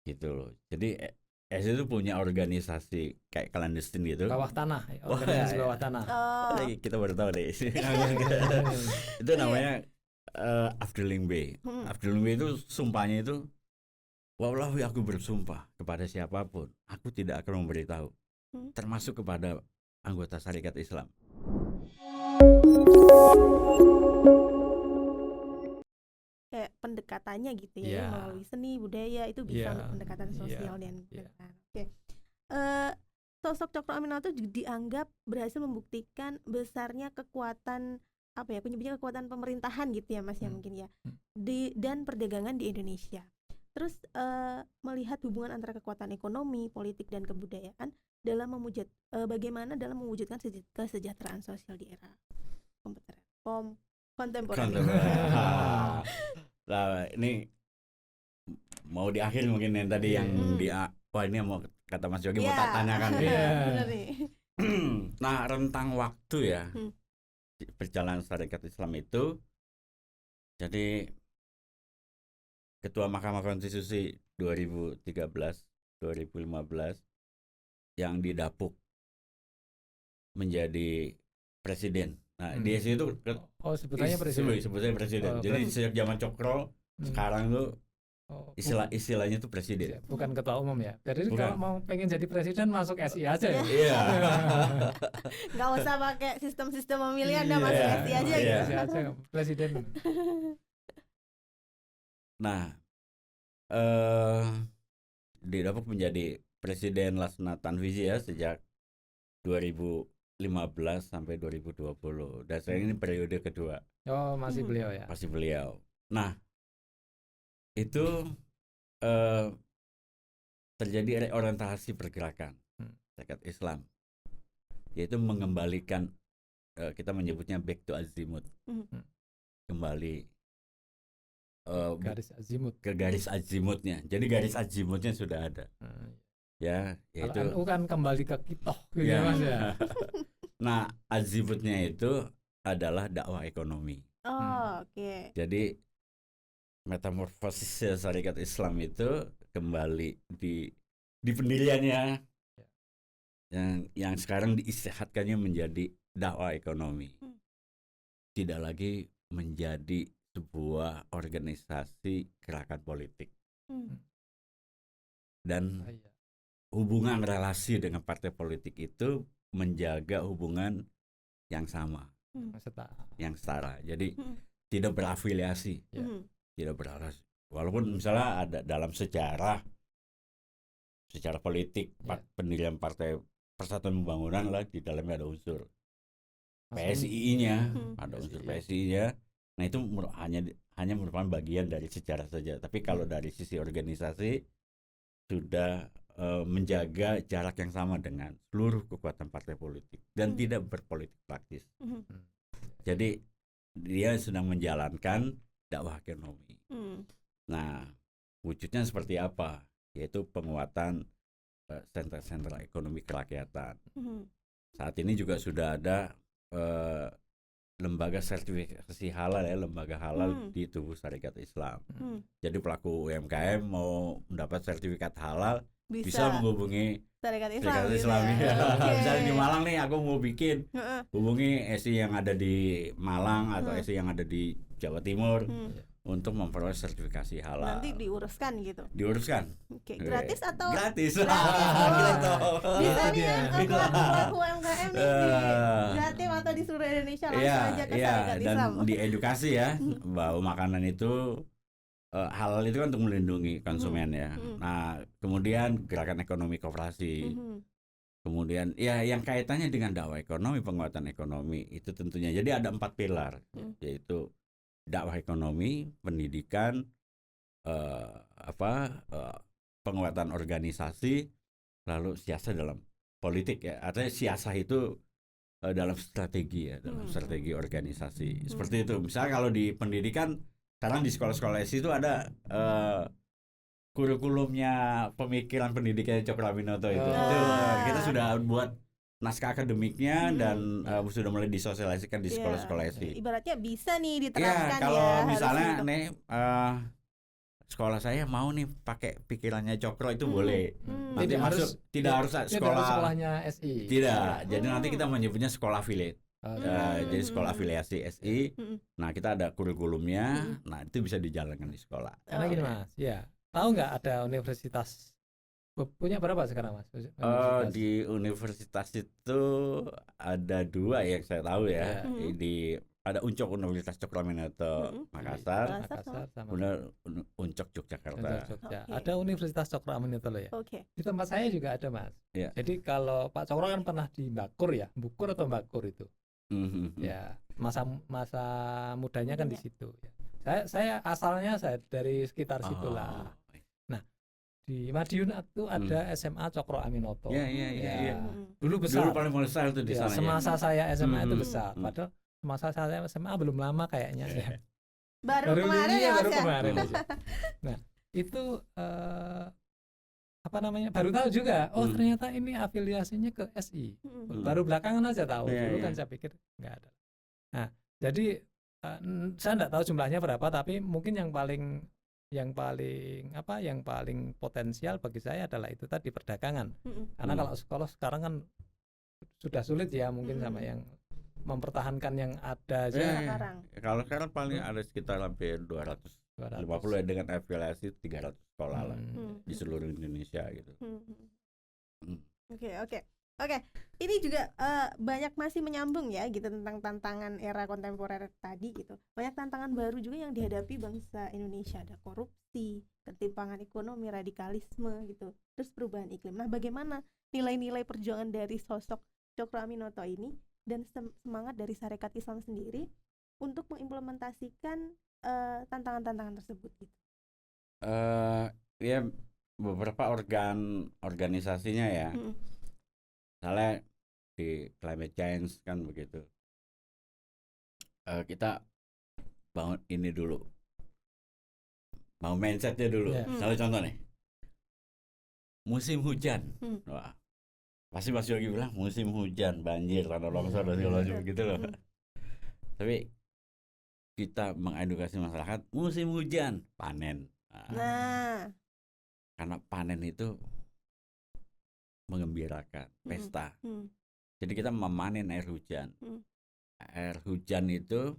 gitu loh. Jadi SI itu punya organisasi kayak clandestine gitu. Bawah tanah, Wah, organisasi bawah tanah. Oh. Kita baru tahu deh. Itu namanya Afdeling B. Afdeling B itu sumpahnya itu, wallahi aku bersumpah kepada siapapun, aku tidak akan memberitahu, termasuk kepada anggota syarikat Islam. Kayak pendekatannya gitu ya, melalui seni budaya itu bisa untuk pendekatan sosial dan Oke. Sosok Cokro Aminoto dianggap berhasil membuktikan besarnya kekuatan punya kekuatan pemerintahan gitu ya Mas ya mungkin ya dan perdagangan di Indonesia. Terus melihat hubungan antara kekuatan ekonomi, politik dan kebudayaan dalam bagaimana dalam mewujudkan kesejahteraan sosial di era kontemporer. Nah, ini mau di akhir mungkin yang tadi yang ini mau kata Mas Yogi mau tanyakan. Benar nih. Nah, rentang waktu ya perjalanan syarikat Islam itu, jadi Ketua Mahkamah Konstitusi 2013-2015 yang didapuk menjadi presiden. Nah, di SI itu sebutannya presiden. Sebetulnya presiden. Jadi sejak zaman Cokro sekarang tuh istilahnya tuh presiden. Bukan ketua umum ya. Jadi kalau mau pengen jadi presiden masuk SI aja ya. Iya. Nggak usah pakai sistem pemilihan, udah masuk SI aja gitu. SI aja presiden. Nah, didapuk menjadi presiden Laksana Tanfizi ya sejak 2015 sampai 2020. Dan sekarang ini periode kedua. Oh, masih beliau ya. Masih beliau. Nah, itu terjadi reorientasi pergerakan syarikat Islam, yaitu mengembalikan, kita menyebutnya back to azimut, kembali garis azimut, ke garis azimutnya. Jadi garis azimutnya sudah ada. Ya, yaitu kalau NU kan kembali ke kitoh gitu ya Mas ya. Nah, azimutnya itu adalah dakwah ekonomi. Oke. Jadi metamorfosis syarikat Islam itu kembali di pendiriannya yang sekarang diistihatkannya menjadi dakwah ekonomi. Tidak lagi menjadi sebuah organisasi gerakan politik. Dan hubungan relasi dengan partai politik itu menjaga hubungan yang sama, yang setara. Jadi tidak berafiliasi, tidak berafiliasi. Walaupun misalnya ada dalam secara politik pendirian Partai Persatuan Pembangunan lah, di dalamnya ada unsur PSI-nya, ada unsur PSI-nya. Nah, itu hanya merupakan bagian dari sejarah saja. Tapi kalau dari sisi organisasi sudah menjaga jarak yang sama dengan seluruh kekuatan partai politik dan tidak berpolitik praktis. Jadi dia sedang menjalankan dakwah ekonomi. Nah, wujudnya seperti apa? Yaitu penguatan sentra-sentra ekonomi kerakyatan. Saat ini juga sudah ada lembaga sertifikasi halal ya, lembaga halal di tubuh syarikat Islam. Jadi pelaku UMKM mau mendapat sertifikat halal bisa menghubungi syarikat Islam. Gitu ya. Misalnya di Malang nih aku mau bikin, hubungi SI yang ada di Malang atau SI yang ada di Jawa Timur untuk memperoleh sertifikasi halal. Nanti diuruskan gitu. Diuruskan. Oke, gratis atau? Gratis. Bisa nih ya, pelaku UMKM nih gratis atau di seluruh Indonesia langsung aja ke syarikat Islam. Dan diedukasi ya bahwa makanan itu halal itu kan untuk melindungi konsumen ya. Nah, kemudian gerakan ekonomi koperasi. Kemudian ya yang kaitannya dengan dakwah ekonomi, penguatan ekonomi itu tentunya. Jadi ada 4 pilar, yaitu dakwah ekonomi, pendidikan, penguatan organisasi, lalu siasah dalam politik ya. Artinya siasah itu dalam strategi ya, dalam strategi organisasi. Seperti itu. Misalnya kalau di pendidikan sekarang di sekolah-sekolah SI itu ada kurikulumnya pemikiran pendidikan Cokro Aminoto itu. Kita sudah buat naskah akademiknya dan sudah mulai disosialisasikan di sekolah-sekolah SI. Ibaratnya bisa nih diterapkan kalau ya. Misalnya nih sekolah saya mau nih pakai pikirannya Cokro itu boleh. Nanti tidak harus sekolahnya SI. Tidak. Jadi nanti kita menyebutnya sekolah affiliate. Jadi sekolah afiliasi SI. Nah, kita ada kurikulumnya. Nah, itu bisa dijalankan di sekolah. Karena gini Mas, ya. Tahu nggak ada universitas punya berapa sekarang Mas? Di universitas itu ada 2 yang saya tahu ya. Ada Uncok Universitas Cokro Aminoto Makassar sama Uncok Yogyakarta. Ada Universitas Cokro Aminoto loh ya. Di tempat saya juga ada Mas. Ya. Jadi kalau Pak Cokro kan pernah di Bukur atau Bakur itu. Ya masa mudanya kan di situ. Saya asalnya dari sekitar situlah. Nah di Madiun itu ada SMA Cokro Aminoto. Iya. Dulu besar. Dulu paling besar itu di sana. Semasa saya SMA itu besar. Padahal masa saya SMA belum lama kayaknya ya. Baru kemarin ya Mas aja. Nah itu baru tahu juga ternyata ini afiliasinya ke SI. Baru belakangan aja tahu. Dulu kan saya pikir nggak ada. Nah jadi saya nggak tahu jumlahnya berapa, tapi mungkin yang paling potensial bagi saya adalah itu tadi perdagangan. Karena kalau sekolah sekarang kan sudah sulit ya mungkin sama yang mempertahankan yang ada aja. Kalau sekarang paling ada sekitar hampir 250 ya, dengan afiliasi 300 sekolah lah di seluruh Indonesia gitu. Oke. Ini juga banyak masih menyambung ya gitu tentang tantangan era kontemporer tadi gitu. Banyak tantangan baru juga yang dihadapi bangsa Indonesia. Ada korupsi, ketimpangan ekonomi, radikalisme gitu. Terus perubahan iklim. Nah, bagaimana nilai-nilai perjuangan dari sosok Cokro Aminoto ini dan semangat dari Sarekat Islam sendiri untuk mengimplementasikan tantangan-tantangan tersebut gitu. Ya beberapa organisasinya ya. Misalnya di climate change kan begitu. Kita bangun ini dulu. Bangun mindsetnya dulu. Misalnya contoh nih. Musim hujan. Wah. Pasti Mas Yogi bilang musim hujan, banjir, tanah longsor dan segala macam gitu loh. Tapi kita mengedukasi masyarakat musim hujan, panen. Karena panen itu mengembirakan, pesta. Jadi kita memanen air hujan. Air hujan itu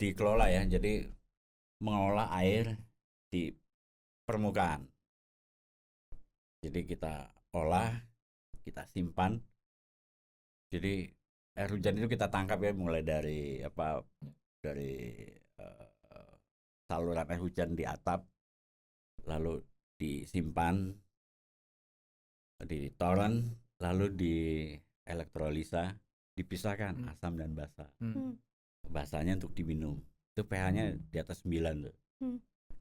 dikelola ya, jadi mengelola air di permukaan. Jadi kita olah, kita simpan. Jadi air hujan itu kita tangkap ya, mulai dari saluran air hujan di atap, lalu disimpan di toren, lalu di elektrolisa, dipisahkan asam dan basa. Basanya untuk diminum. Itu pH-nya di atas 9 tuh.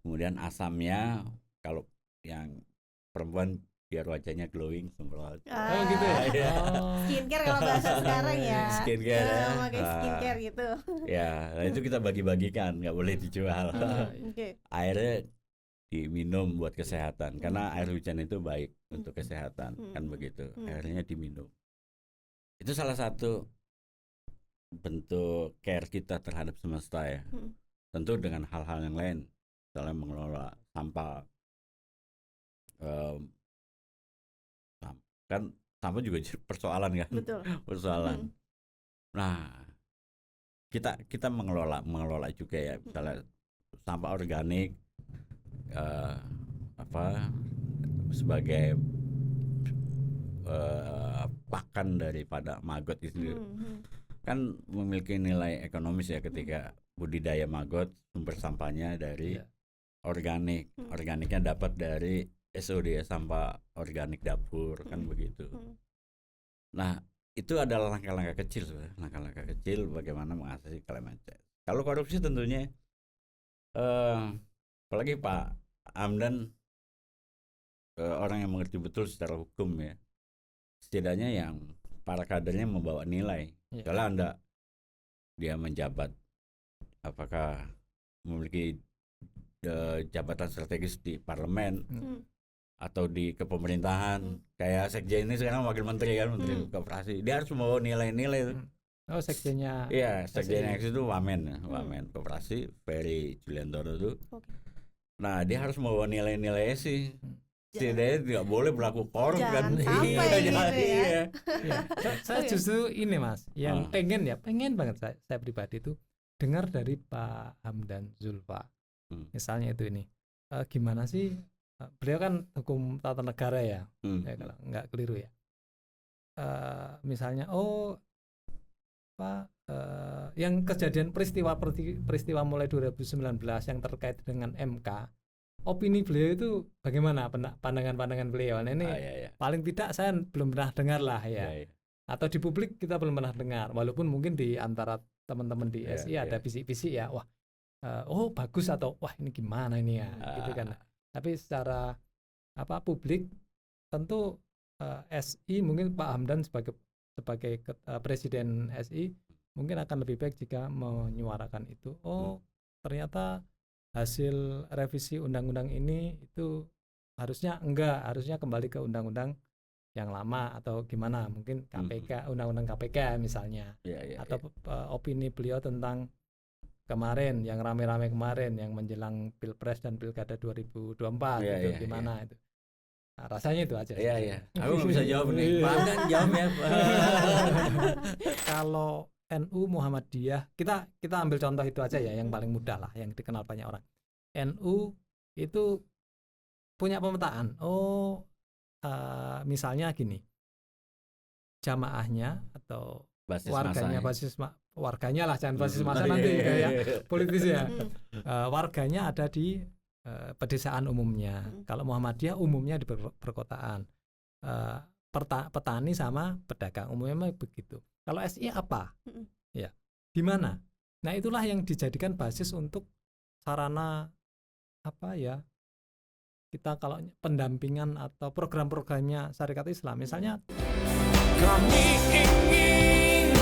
Kemudian asamnya kalau yang perempuan biar wajahnya glowing semprot. Gitu ya. Skincare kalau bahasa sekarang ya. Skincare. Pakai skincare gitu. Ya, nah itu kita bagi-bagikan, nggak boleh dijual. Airnya diminum buat kesehatan, karena air hujan itu baik untuk kesehatan, kan begitu. Airnya diminum. Itu salah satu bentuk care kita terhadap semesta ya. Tentu dengan hal-hal yang lain, misalnya mengelola sampah. Kan sampah juga persoalan kan. Betul. Persoalan. Nah, kita mengelola juga ya, misalnya sampah organik sebagai pakan daripada maggot itu kan memiliki nilai ekonomis ya, ketika budidaya maggot sumber sampahnya dari organik. Organiknya dapat dari SOD ya, sampah organik dapur kan begitu. Nah, itu adalah langkah-langkah kecil sebenarnya, langkah-langkah kecil bagaimana mengatasi climate change. Kalau korupsi tentunya apalagi Pak Hamdan orang yang mengerti betul secara hukum ya, setidaknya yang para kadernya membawa nilai. Kalau dia menjabat, apakah memiliki jabatan strategis di parlemen atau di kepemerintahan, kayak sekjen ini sekarang wakil menteri kan, menteri koperasi, dia harus membawa nilai-nilai itu. Oh, sekjennya. Iya, sekjennya itu Wamen Koperasi, Ferry Juliantoro itu. Nah, dia harus membawa nilai-nilai sih. Dia tidak boleh berlaku korup kan. Sampai gitu ya. Saya justru ini Mas, yang pengen banget saya pribadi itu dengar dari Pak Hamdan Zulfa. Misalnya itu ini. Gimana sih, beliau kan hukum tata negara ya, kalau nggak keliru ya. Misalnya yang kejadian peristiwa mulai 2019 yang terkait dengan MK, opini beliau itu bagaimana, pandangan beliau? Nah, ini paling tidak saya belum pernah dengar lah ya. Atau di publik kita belum pernah dengar, walaupun mungkin di antara teman-teman di SI ada bisik-bisik ya, wah bagus, atau wah ini gimana ini ya, gitu kan. Tapi secara publik tentu SI mungkin Pak Hamdan sebagai presiden SI mungkin akan lebih baik jika menyuarakan itu. Ternyata hasil revisi undang-undang ini itu harusnya kembali ke undang-undang yang lama, atau gimana, mungkin KPK, undang-undang KPK misalnya, atau opini beliau tentang kemarin yang rame-rame kemarin yang menjelang Pilpres dan Pilkada 2024 itu gimana itu. Nah, rasanya itu aja. Iya. Aku nggak bisa jawab nih. Pak kan jawab ya. Kalau NU Muhammadiyah, kita ambil contoh itu aja ya, yang paling mudah lah, yang dikenal banyak orang. NU itu punya pemetaan. Misalnya gini, jamaahnya atau basis warganya, warganya lah, jangan basis masa nanti kayak politis ya. Warganya ada di pedesaan umumnya. Kalau Muhammadiyah umumnya di perkotaan. Petani sama pedagang umumnya begitu. Kalau SI apa? Ya, di mana? Nah, itulah yang dijadikan basis untuk sarana kita kalau pendampingan atau program-programnya Syarikat Islam. Misalnya kami ingin